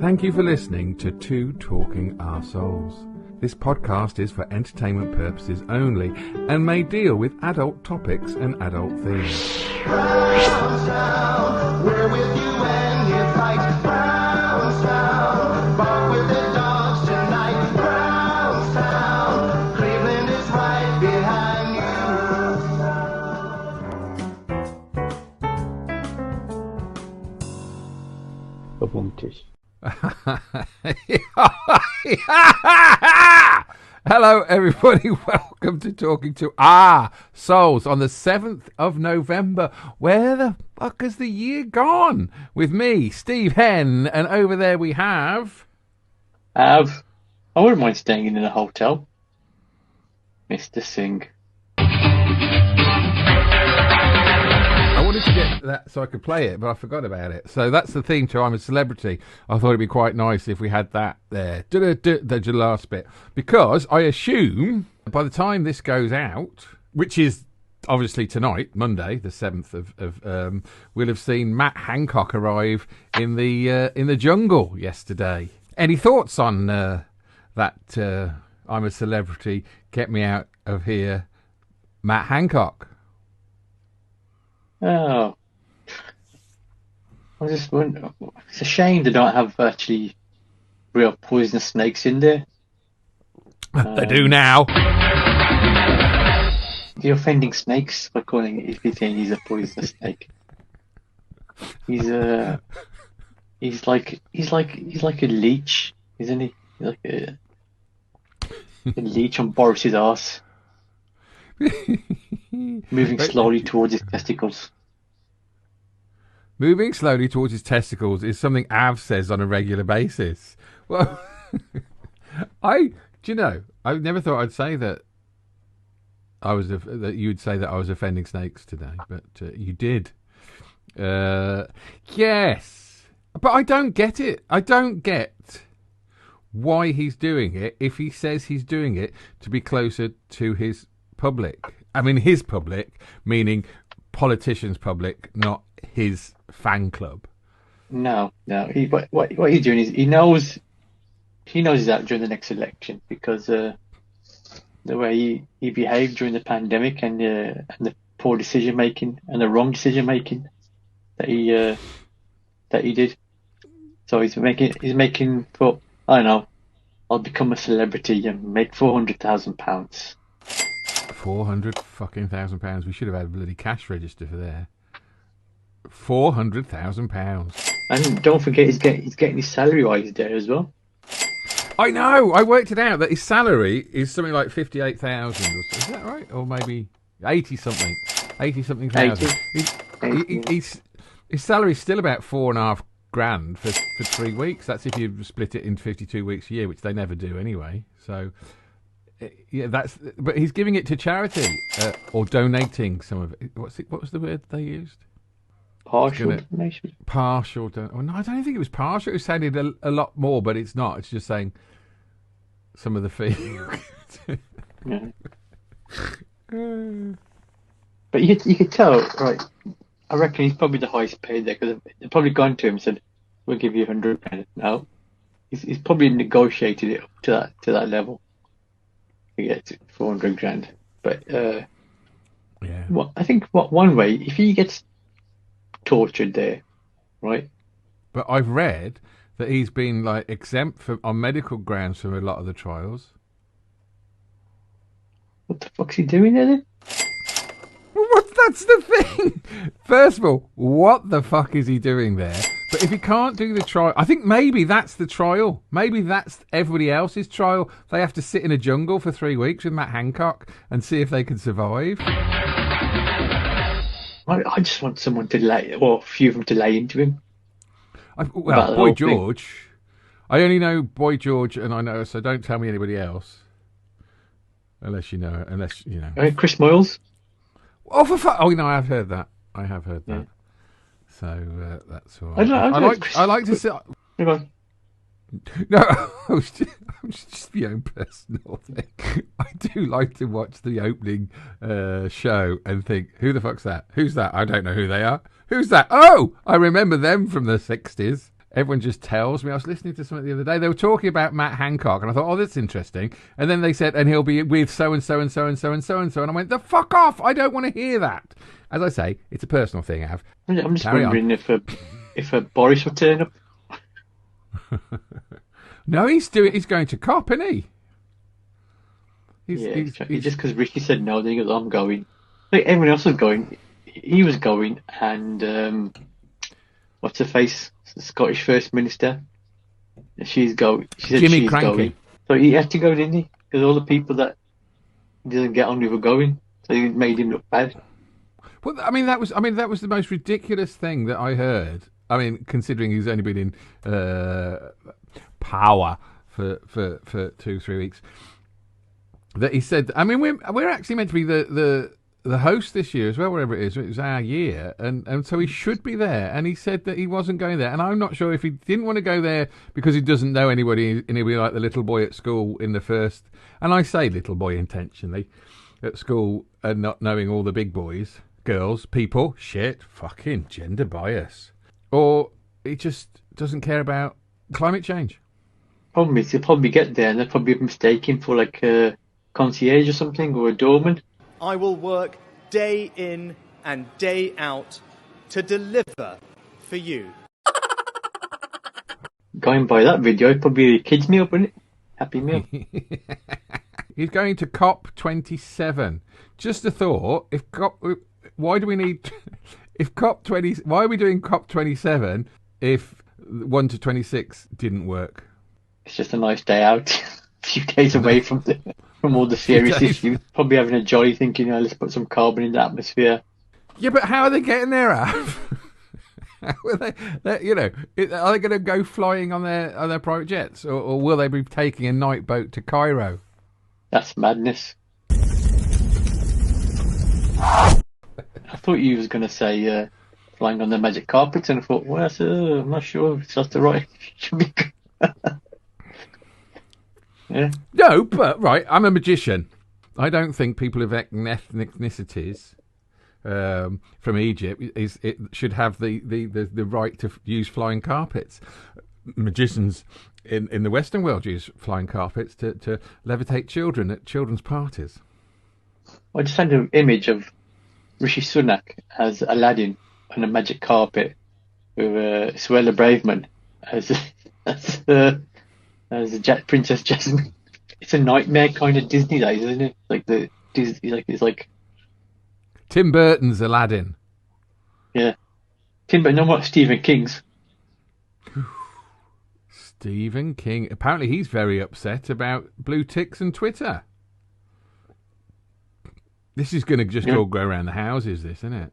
Thank you for listening to Two Talking Arseholes. This podcast is for entertainment purposes only and may deal with adult topics and adult themes. Brownstown, we're with you when you fight. Brownstown, bark with the dogs tonight. Brownstown, Cleveland is right behind you. Verwundlich. Hello everybody, welcome to Talking to Our Souls on the 7th of November. Where the fuck has the year gone? With me, Steve Henn, and over there we have... I wouldn't mind staying in a hotel. Mr. Singh. I wanted to get that so I could play it, but I forgot about it. So that's the theme to I'm a Celebrity. I thought it'd be quite nice if we had that there. The last bit. Because I assume by the time this goes out, which is obviously tonight, Monday, the 7th of we'll have seen Matt Hancock arrive in the jungle yesterday. Any thoughts on that I'm a Celebrity, get me out of here, Matt Hancock? Oh. I just wonder, it's a shame they don't have actually real poisonous snakes in there. They do now. You're offending snakes by calling it, if you think he's a poisonous snake. He's like a leech, isn't he? He's like a leech on Boris's arse. Moving slowly towards his testicles. Moving slowly towards his testicles is something Av says on a regular basis. Well, I never thought I'd say that that you'd say that I was offending snakes today, but you did. Yes, but I don't get it. I don't get why he's doing it if he says he's doing it to be closer to his public. I mean, his public, meaning politicians' public, not his fan club. No. What he's doing is he knows he's out during the next election because the way he behaved during the pandemic and the poor decision making and the wrong decision making that he did. So he's making for, I don't know, I'll become a celebrity and make £400,000. 400 thousand pounds. We should have had a bloody cash register for there. £400,000. And don't forget, he's getting his salary while he's there as well. I know. I worked it out that his salary is something like 58,000. Is that right? Or maybe 80 something thousand. His salary is still about $4,500 for 3 weeks. That's if you split it into 52 weeks a year, which they never do anyway. So. Yeah, but he's giving it to charity or donating some of it. What was the word they used? Partial donation. Partial donation. Oh, no, I don't think it was partial. It sounded a lot more, but it's not. It's just saying some of the fee. Yeah. But you could tell, right? I reckon he's probably the highest paid there because they've probably gone to him and said, "We'll give you £100." No, he's probably negotiated it up to that level. He gets $400,000, but yeah. Well, I think one way, if he gets tortured there, right? But I've read that he's been like exempt on medical grounds from a lot of the trials. What the fuck's he doing there then? That's the thing. First of all, what the fuck is he doing there? But if he can't do the trial, I think maybe that's the trial. Maybe that's everybody else's trial. They have to sit in a jungle for 3 weeks with Matt Hancock and see if they can survive. I just want someone to lay, or a few of them to lay into him. Boy George. I only know Boy George, and I know, so don't tell me anybody else. Unless you know. Chris Moyles. Oh, for fuck! Oh, no, I have heard that. Yeah. So that's all right. I like to see. No, it's just my own personal thing. I do like to watch the opening show and think, who the fuck's that? Who's that? I don't know who they are. Who's that? Oh, I remember them from the 60s. Everyone just tells me. I was listening to something the other day. They were talking about Matt Hancock, and I thought, oh, that's interesting. And then they said, and he'll be with so and so and so and so and so and so. And I went, the fuck off! I don't want to hear that. As I say, it's a personal thing, Av. I'm just Carry wondering if Boris will turn up. No, he's going to COP, isn't he? He's just because Rishi said no, then he goes, I'm going. Like everyone else was going. He was going, and what's her face? The Scottish First Minister. She said Jimmy she's Cranky. going. So he had to go, didn't he? Because all the people that he doesn't get on with were going, so he made him look bad. Well, that was the most ridiculous thing that I heard. I mean, considering he's only been in power for 2-3 weeks, that he said. I mean, we're actually meant to be the host this year as well, wherever it is. It was our year, and so he should be there. And he said that he wasn't going there, and I'm not sure if he didn't want to go there because he doesn't know anybody, and he'll be like the little boy at school in the first. And I say little boy intentionally at school, and not knowing all the big boys, girls, people, shit, fucking gender bias. Or he just doesn't care about climate change. Problem is, he'll probably get there and they'll probably mistake him for like a concierge or something, or a doorman. I will work day in and day out to deliver for you. Going by that video, it'd probably be a kid's meal, wouldn't it? Happy Meal. He's going to COP27. Just a thought. Why do we need? Why are we doing COP27 if 1 to 26 didn't work? It's just a nice day out, a few days away from all the serious issues. Probably having a jolly, thinking, let's put some carbon in the atmosphere. Yeah, but how are they getting there, Av? How are they? Are they going to go flying on their private jets, or will they be taking a night boat to Cairo? That's madness. I thought you was going to say flying on the magic carpets, and I thought, well, I'm not sure if that's the right. Should be. Yeah. No, but right, I'm a magician. I don't think people of ethnicities from Egypt should have the right to use flying carpets. Magicians in the Western world use flying carpets to levitate children at children's parties. I just had an image of Rishi Sunak as Aladdin on a magic carpet with Suella Braverman as Princess Jasmine. It's a nightmare kind of Disney days, isn't it? Like it's like Tim Burton's Aladdin. Yeah, Tim Burton. No, what Stephen King's. Stephen King. Apparently, he's very upset about blue ticks and Twitter. This is going to just all go around the houses, this, isn't it?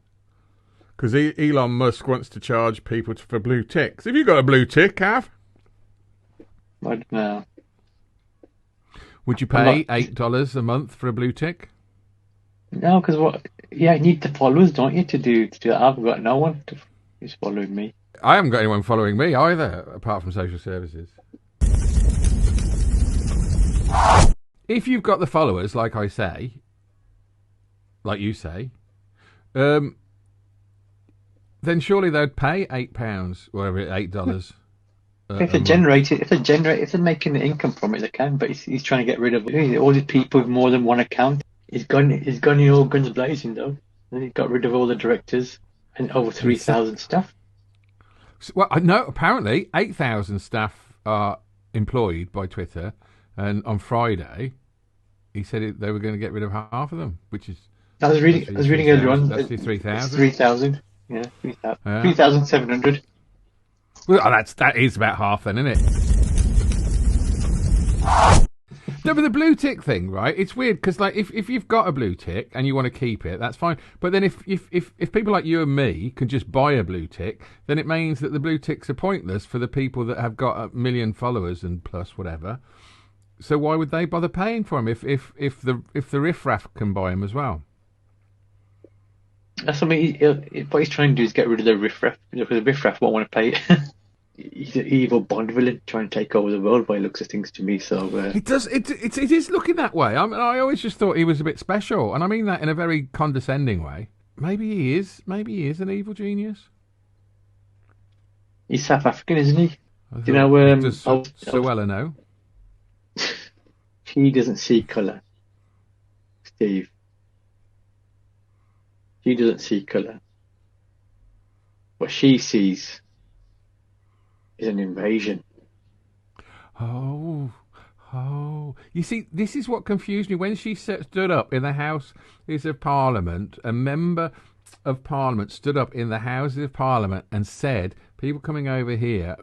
Because Elon Musk wants to charge people for blue ticks. Have you got a blue tick, Cav? I don't know. Would you pay $8 a month for a blue tick? No, because what? Yeah, you need the followers, don't you, to do that? I've got no one who's following me. I haven't got anyone following me either, apart from social services. If you've got the followers, like I say, like you say, then surely they'd pay £8, whatever, $8. If they're making the income from it, they can. But he's trying to get rid of all these people with more than one account. He's gone all guns blazing though. And he got rid of all the directors and over 3,000 staff. Well, no, apparently 8,000 staff are employed by Twitter, and on Friday he said they were going to get rid of half of them, which is. I was reading earlier on. That's 3,000. 3,000. Yeah, 3,700. Well, that is about half then, isn't it? No, but the blue tick thing, right? It's weird because, like, if you've got a blue tick and you want to keep it, that's fine. But then if people like you and me can just buy a blue tick, then it means that the blue ticks are pointless for the people that have got 1 million followers and plus whatever. So why would they bother paying for them if the riffraff can buy them as well? That's something. What he's trying to do is get rid of the riffraff. Because the riffraff won't want to pay. He's an evil Bond villain trying to take over the world by looks of things to me. So it does. It is looking that way. I always just thought he was a bit special, and I mean that in a very condescending way. Maybe he is. Maybe he is an evil genius. He's South African, isn't he? I You know, does Suella know? she doesn't see colour, Steve. She doesn't see colour. What she sees is an invasion. Oh. You see, this is what confused me. When she stood up in the Houses of Parliament, a member of Parliament stood up in the Houses of Parliament and said, people coming over here,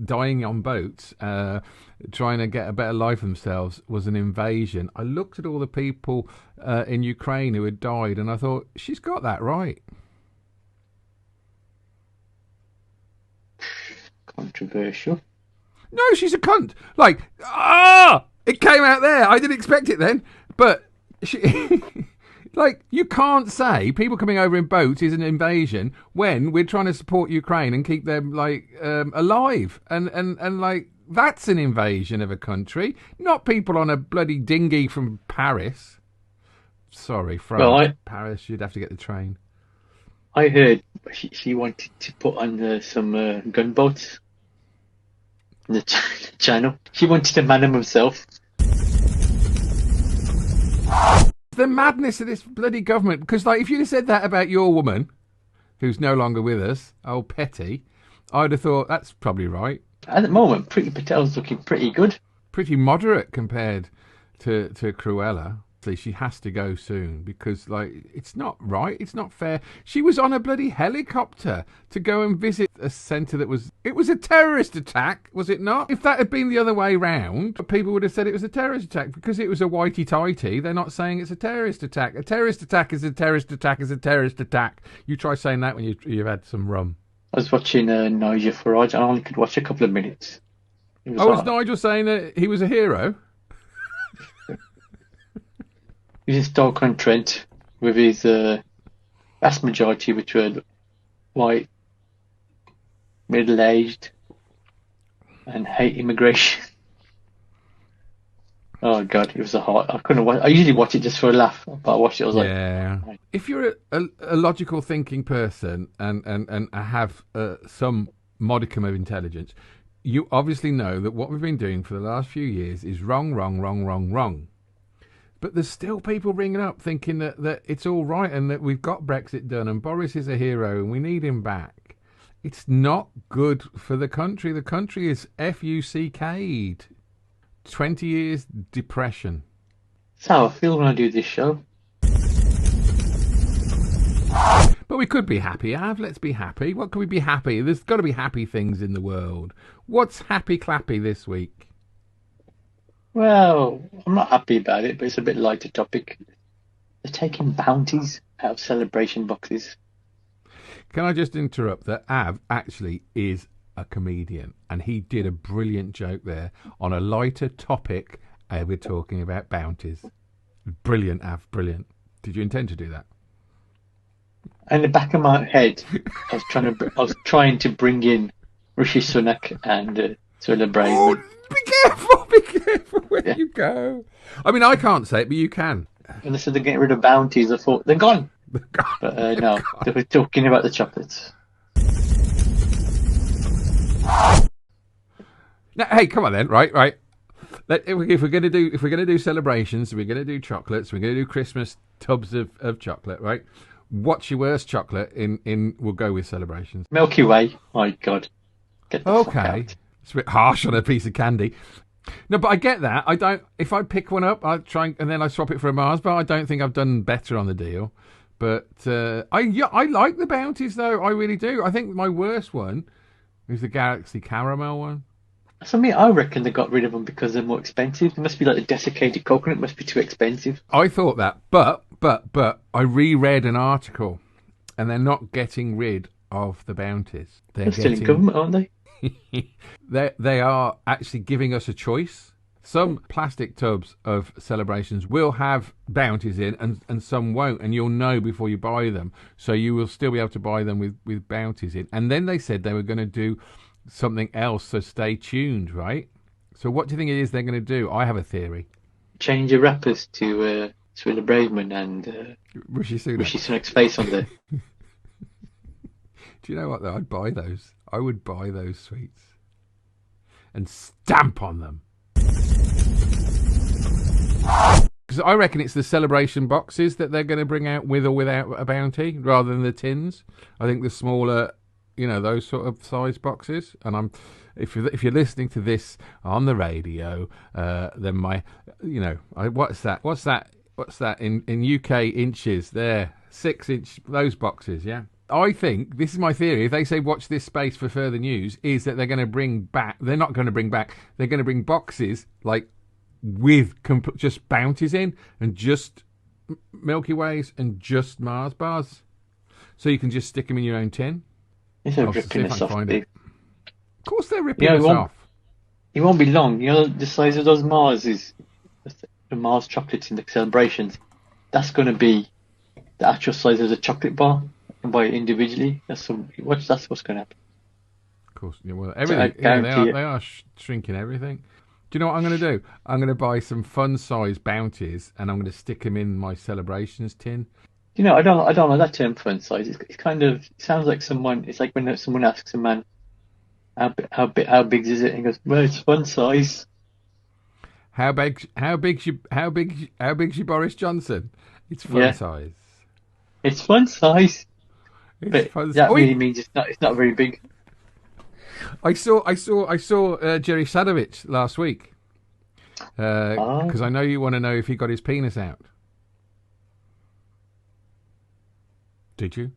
dying on boats, trying to get a better life for themselves, was an invasion. I looked at all the people in Ukraine who had died, and I thought, she's got that right. Controversial. No, she's a cunt. Like, it came out there. I didn't expect it then. But, she, like, you can't say people coming over in boats is an invasion when we're trying to support Ukraine and keep them, like, alive. And, like, that's an invasion of a country. Not people on a bloody dinghy from Paris. Sorry, from Paris. You'd have to get the train. I heard she wanted to put on some gunboats. The channel. She wanted to man him herself. The madness of this bloody government. Because, like, if you'd have said that about your woman, who's no longer with us, old Petty, I'd have thought that's probably right. At the moment, Priti Patel's looking pretty good. Pretty moderate compared to Cruella. She has to go soon because, like, it's not right. It's not fair. She was on a bloody helicopter to go and visit a centre that was... It was a terrorist attack, was it not? If that had been the other way round, people would have said it was a terrorist attack. Because it was a whitey-tighty, they're not saying it's a terrorist attack. A terrorist attack is a terrorist attack is a terrorist attack. You try saying that when you've had some rum. I was watching Nigel Farage and I only could watch a couple of minutes. Was Nigel saying that he was a hero? He's in Stoke-on-Trent with his vast majority, which were white, middle-aged, and hate immigration. Oh God, it was a hard. I couldn't watch. I usually watch it just for a laugh, but I watched it. I was like, if you're a logical thinking person and have some modicum of intelligence, you obviously know that what we've been doing for the last few years is wrong. But there's still people ringing up thinking that it's all right and that we've got Brexit done and Boris is a hero and we need him back. It's not good for the country. The country is FUCK'd. 20 years depression. That's how I feel when I do this show. But we could be happy, Av. Let's be happy. What can we be happy? There's got to be happy things in the world. What's happy clappy this week? Well, I'm not happy about it, but it's a bit lighter topic. They're taking bounties out of celebration boxes. Can I just interrupt that Av actually is a comedian and he did a brilliant joke there on a lighter topic. We're talking about bounties. Brilliant, Av, brilliant. Did you intend to do that? In the back of my head, I was trying to bring in Rishi Sunak and Celebrity. Oh, be careful where you go. I mean, I can't say it, but you can. When they said they're getting rid of bounties, I thought, they're gone. But no, they were talking about the chocolates. Now, hey, come on then, right. If we're gonna do celebrations, we're gonna do chocolates, we're gonna do Christmas tubs of chocolate, right? What's your worst chocolate in we'll go with celebrations? Milky Way. My God. Get the fuck out. It's a bit harsh on a piece of candy. No, but I get that. I don't. If I pick one up, I try and then I swap it for a Mars bar. I don't think I've done better on the deal. But I like the bounties though. I really do. I think my worst one is the Galaxy Caramel one. So I reckon they got rid of them because they're more expensive. It must be like the desiccated coconut must be too expensive. I thought that, but I reread an article, and they're not getting rid of the bounties. They're still in government, aren't they? They are actually giving us a choice. Some plastic tubs of celebrations will have bounties in and some won't, and you'll know before you buy them. So you will still be able to buy them with bounties in. And then they said they were going to do something else, so stay tuned, right? So what do you think it is they're going to do? I have a theory. Change the wrappers to Swilla Braveman and Rishi Sunak's face on there. Do you know what, though? I'd buy those. I would buy those sweets and stamp on them. Because I reckon it's the celebration boxes that they're going to bring out with or without a bounty, rather than the tins. I think the smaller, those sort of size boxes. And if you're listening to this on the radio, then what's that? What's that in UK inches? There, 6-inch those boxes. Yeah. I think, this is my theory, if they say watch this space for further news, is that they're going to bring back, they're not going to bring back, they're going to bring boxes like with just bounties in and just Milky Ways and just Mars bars. So you can just stick them in your own tin. It's a ripping us off. Of course they're ripping us off. It won't be long. The size of those Mars is the Mars chocolates in the celebrations. That's going to be the actual size of the chocolate bar. And buy it individually. That's what's going to happen. Of course, well, everything. They are shrinking everything. Do you know what I'm going to do? I'm going to buy some fun-size bounties, and I'm going to stick them in my celebrations tin. I don't like that term, fun size. It's kind of, it sounds like someone. It's like when someone asks a man, how big is it? And he goes, well, it's fun size. How big's your Boris Johnson? It's fun size. It's fun size. But that really means it's not very big. I saw Jerry Sadovich last week because I know you want to know if he got his penis out. Did you?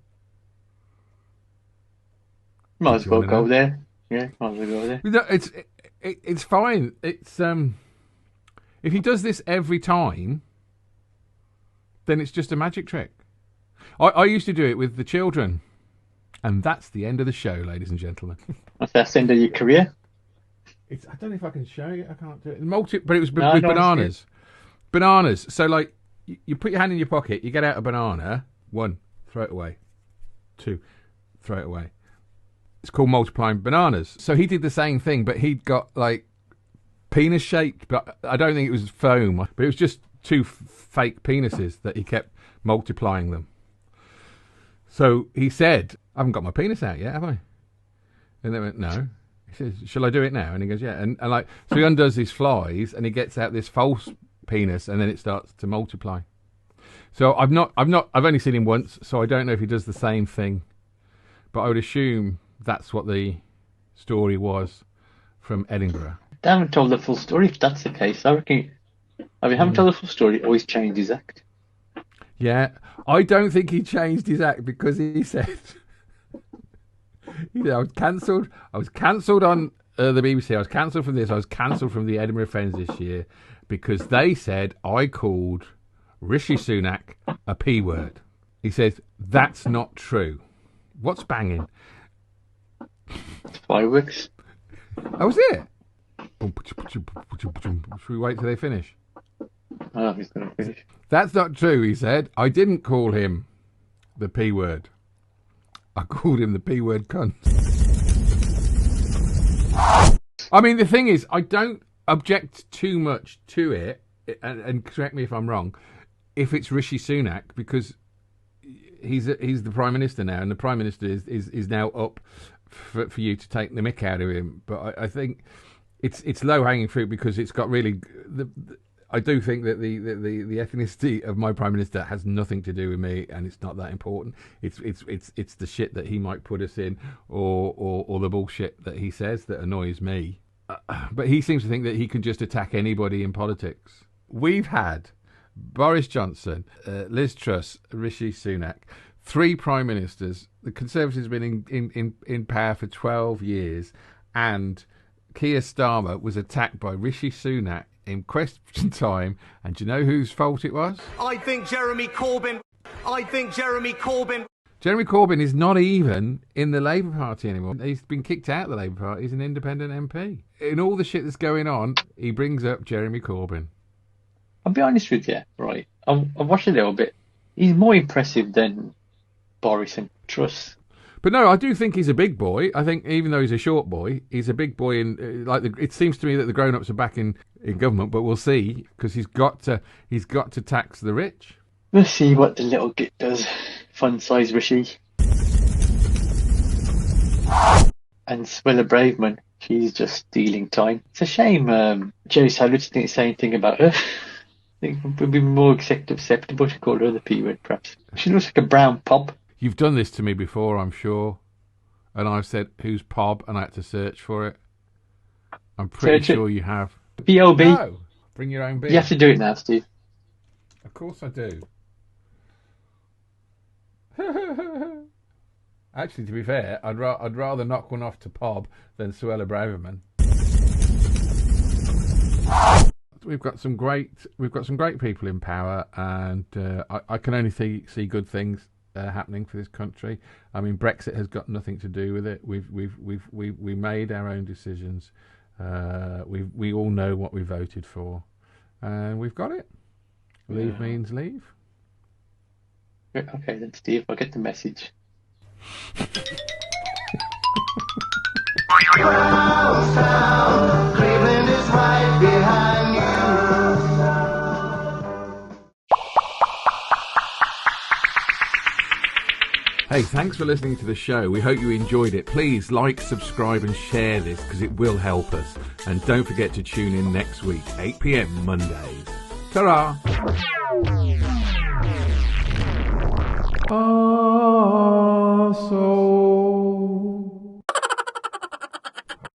Might as well go there. Yeah, might as well go there. No, it's fine. It's if he does this every time, then it's just a magic trick. I used to do it with the children. And that's the end of the show, ladies and gentlemen. That's the end of your career? I don't know if I can show you. I can't do it. But it was with bananas. Bananas. So, like, you put your hand in your pocket, you get out a banana. 1, throw it away. 2, throw it away. It's called multiplying bananas. So he did the same thing, but he'd got, like, penis-shaped. But I don't think it was foam. But it was just 2 fake penises that he kept multiplying them. So he said, I haven't got my penis out yet, have I? And they went, no. He says, shall I do it now? And he goes, yeah. And so he undoes his flies and he gets out this false penis and then it starts to multiply. So I've only seen him once, so I don't know if he does the same thing. But I would assume that's what the story was from Edinburgh. They haven't told the full story if that's the case. I reckon, haven't told the full story, always changed his act. Yeah, I don't think he changed his act because he said, I was cancelled. I was cancelled on the BBC. I was cancelled from this. I was cancelled from the Edinburgh Fens this year because they said I called Rishi Sunak a P word. He says, that's not true. What's banging? Fireworks. Oh, was it? Should we wait till they finish? Oh, he's going to finish. That's not true, he said. I didn't call him the P word. I called him the P word cunt. I mean, the thing is, I don't object too much to it, and correct me if I'm wrong, if it's Rishi Sunak, because he's the Prime Minister now, and the Prime Minister is now up for you to take the mick out of him. But I think it's low-hanging fruit because it's got really... I do think that the ethnicity of my Prime Minister has nothing to do with me, and it's not that important. It's the shit that he might put us in, or the bullshit that he says that annoys me. But he seems to think that he can just attack anybody in politics. We've had Boris Johnson, Liz Truss, Rishi Sunak, 3 prime ministers. The Conservatives have been in power for 12 years, and Keir Starmer was attacked by Rishi Sunak in question time, and do you know whose fault it was? I think Jeremy Corbyn. Jeremy Corbyn is not even in the Labour Party anymore. He's been kicked out of the Labour Party. He's an independent MP. In all the shit that's going on, he brings up Jeremy Corbyn. I'll be honest with you, right? I've watched a little bit. He's more impressive than Boris and Truss. But no, I do think he's a big boy. I think even though he's a short boy, he's a big boy. It seems to me that the grown-ups are back in government, but we'll see, because he's got to tax the rich. We'll see what the little git does. Fun size Rishi. And Swella Braveman, she's just stealing time. It's a shame Jerry Saulitz didn't say anything about her. I think it would be more acceptable to call her the P word, perhaps. She looks like a brown pop. You've done this to me before, I'm sure. And I've said, who's Pob? And I had to search for it. I'm pretty sure you have. P.O.B. No, bring your own beer. You have to do it now, Steve. Of course I do. Actually, to be fair, I'd rather knock one off to Pob than Suella Braverman. We've got some great people in power, and I can only see good things happening for this country. I mean, Brexit has got nothing to do with it. We made our own decisions. We all know what we voted for, and we've got it. Leave means leave. Okay then, Steve, I'll get the message. Brownstown, Cleveland is right behind you. Hey, thanks for listening to the show. We hope you enjoyed it. Please like, subscribe and share this because it will help us. And don't forget to tune in next week, 8 p.m. Mondays. Ta-ra!